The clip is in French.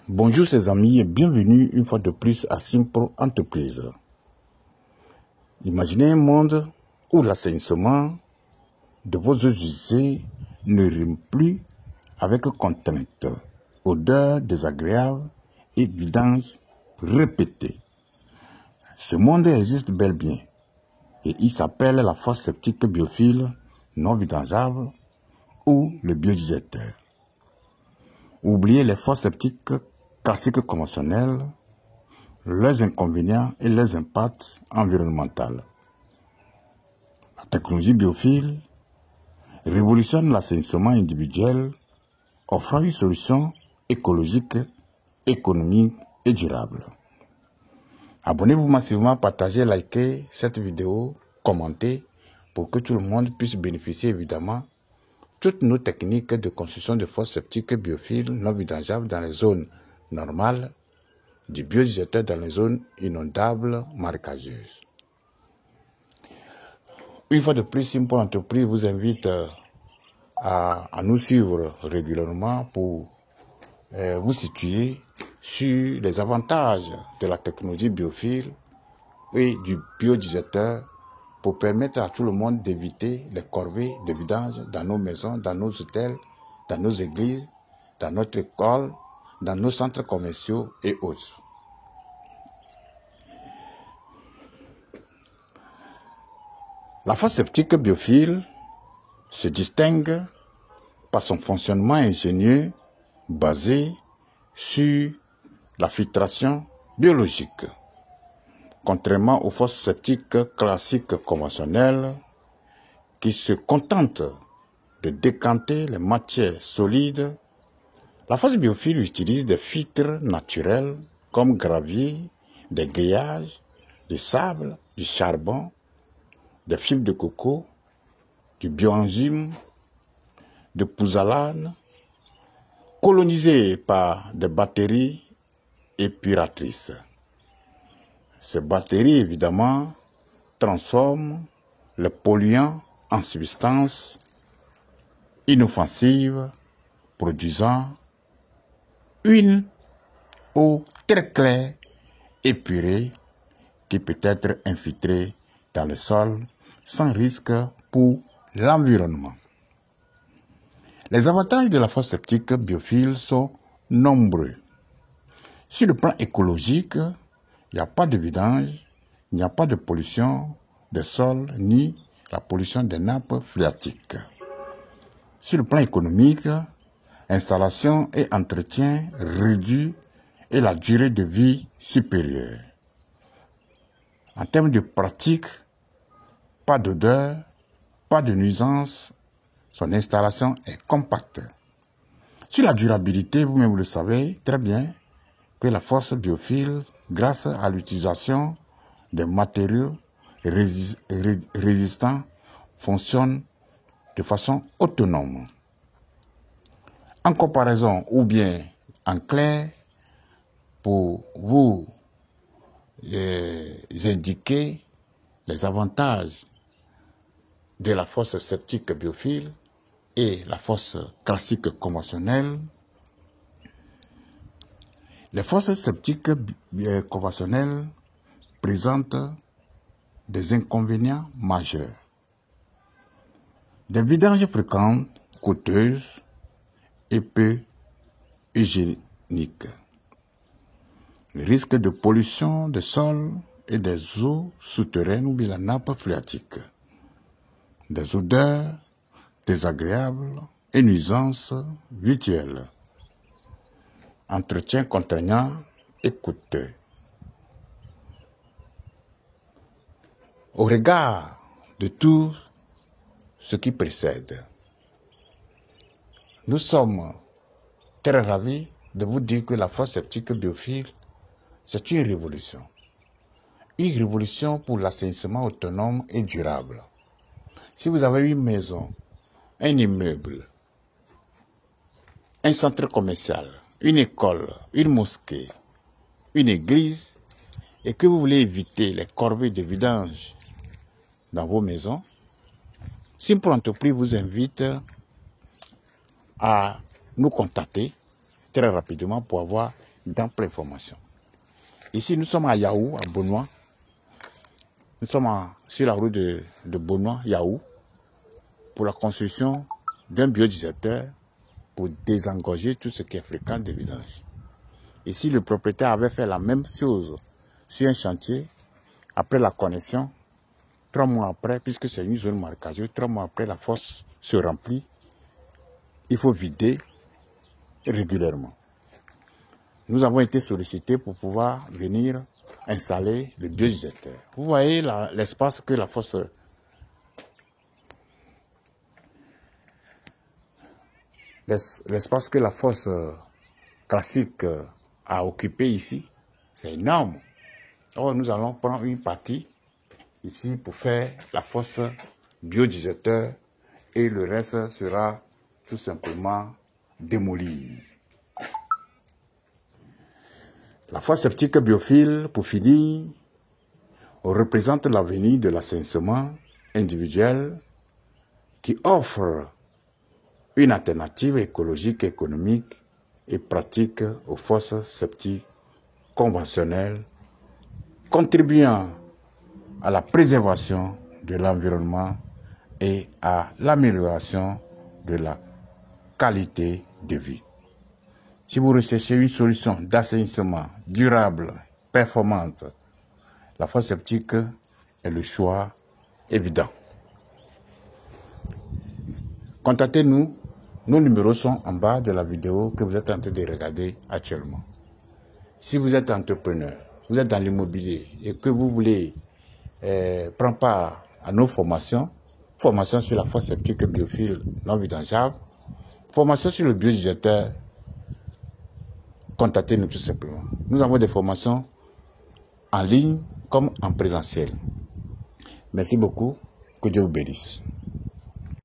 Bonjour ses amis et bienvenue une fois de plus à Simple Entreprise. Imaginez un monde où l'assainissement de vos eaux usées ne rime plus avec contrainte, odeur désagréable et vidange répété. Ce monde existe bel bien et il s'appelle la fosse septique biophile non vidangeable ou le biodigesteur. Oubliez les fosses septiques classiques conventionnelles, leurs inconvénients et leurs impacts environnementaux. La technologie biophile révolutionne l'assainissement individuel, offrant une solution écologique, économique et durable. Abonnez-vous massivement, partagez, likez cette vidéo, commentez pour que tout le monde puisse bénéficier évidemment toutes nos techniques de construction de fosses septiques biophiles non vidangeables dans les zones normales, du biodigesteur dans les zones inondables marécageuses. Une fois de plus, Simple Entreprise vous invite à nous suivre régulièrement pour vous situer sur les avantages de la technologie biophile et du biodigesteur pour permettre à tout le monde d'éviter les corvées de vidange dans nos maisons, dans nos hôtels, dans nos églises, dans notre école, dans nos centres commerciaux et autres. La fosse septique biophile se distingue par son fonctionnement ingénieux basé sur la filtration biologique. Contrairement aux fosses septiques classiques conventionnelles qui se contentent de décanter les matières solides, la fosse biophile utilise des filtres naturels comme gravier, des grillages, du sable, du charbon, des fibres de coco, du bioenzyme, de pouzzolane, colonisés par des bactéries épuratrices. Ces bactéries, évidemment, transforment les polluants en substances inoffensives, produisant une eau très claire, épurée, qui peut être infiltrée dans le sol sans risque pour l'environnement. Les avantages de la fosse septique biophile sont nombreux. Sur le plan écologique, il n'y a pas de vidange, il n'y a pas de pollution des sols ni la pollution des nappes phréatiques. Sur le plan économique, installation et entretien réduits et la durée de vie supérieure. En termes de pratique, pas d'odeur, pas de nuisance, son installation est compacte. Sur la durabilité, vous-même le savez très bien que la fosse biophile, grâce à l'utilisation des matériaux résistants, fonctionne de façon autonome. En comparaison ou bien en clair, pour vous indiquer les avantages de la fosse septique biophile et la fosse classique conventionnelle. Les fosses septiques conventionnelles présentent des inconvénients majeurs. Des vidanges fréquentes, coûteuses et peu hygiéniques. Le risque de pollution des sols et des eaux souterraines ou bien la nappe phréatique. Des odeurs désagréables et nuisances visuelles. Entretien contraignant et coûteux. Au regard de tout ce qui précède, nous sommes très ravis de vous dire que la fosse septique biophile, c'est une révolution. Une révolution pour l'assainissement autonome et durable. Si vous avez une maison, un immeuble, un centre commercial, une école, une mosquée, une église, et que vous voulez éviter les corvées de vidange dans vos maisons, Simple Entreprise vous invite à nous contacter très rapidement pour avoir d'amples informations. Ici, nous sommes à Yahou, à Beaunois. Nous sommes sur la route de Beaunois, Yahou, pour la construction d'un biodigesteur pour désengorger tout ce qui est fréquent de vidange. Ici, le propriétaire avait fait la même chose sur un chantier après la connexion. 3 mois après, puisque c'est une zone marécageuse, 3 mois après, la fosse se remplit. Il faut vider régulièrement. Nous avons été sollicités pour pouvoir venir installer le biodigesteur. Vous voyez l'espace que la fosse classique a occupé ici, c'est énorme. Alors nous allons prendre une partie ici pour faire la fosse biodigesteur et le reste sera tout simplement démoli. La fosse septique biophile, pour finir, représente l'avenir de l'assainissement individuel qui offre une alternative écologique, économique et pratique aux fosses septiques conventionnelles, contribuant à la préservation de l'environnement et à l'amélioration de la qualité de vie. Si vous recherchez une solution d'assainissement durable, performante, la fosse septique est le choix évident. Contactez-nous, nos numéros sont en bas de la vidéo que vous êtes en train de regarder actuellement. Si vous êtes entrepreneur, vous êtes dans l'immobilier et que vous voulez prendre part à nos formations, formation sur la fosse septique biophile non vidangeable, formation sur le biodigesteur, contactez-nous tout simplement. Nous avons des formations en ligne comme en présentiel. Merci beaucoup. Que Dieu vous bénisse.